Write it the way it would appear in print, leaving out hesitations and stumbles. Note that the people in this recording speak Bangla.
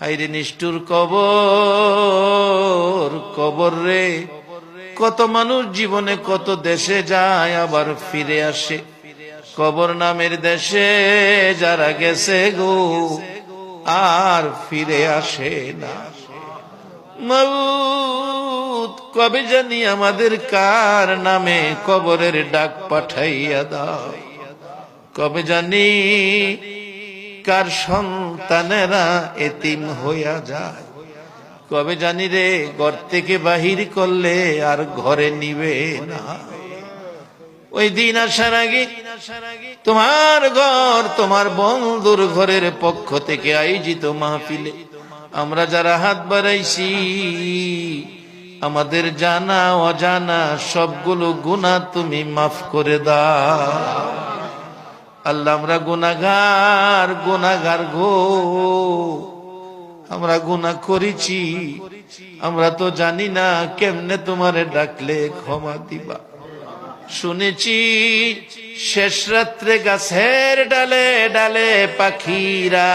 হাইরে নিষ্ঠুর কবর, কবর রে। কত মানুষ জীবনে কত দেশে যায় আবার ফিরে আসে, কবর নামের দেশে যারা গেছে গো আর ফিরে আসে না। মউত কবে জানি আমাদের কার নামে কবরের ডাক পাঠাইয়া দাও, কবে জানি কার সন্তানেরা এতিম হইয়া যায়, কবে জানি রে ঘর থেকে বাহির করলে আর ঘরে নিবে না। ওই দিন আসার আগে তোমার ঘর, তোমার বন্ধুর ঘরের পক্ষ থেকে আয়োজিত মাহফিলে আমরা যারা হাত বাড়াইছি, আমাদের জানা অজানা সবগুলো গুনাহ তুমি মাফ করে দাও। আল্লাহ, আমরা গুনাহগার, গুনাহগার গো, আমরা গুনাহ করেছি, আমরা তো জানি না কেমনে তোমারে ডাকলে ক্ষমা দিবা। শুনেছি শেষ রাত্রে গাছের ডালে ডালে পাখিরা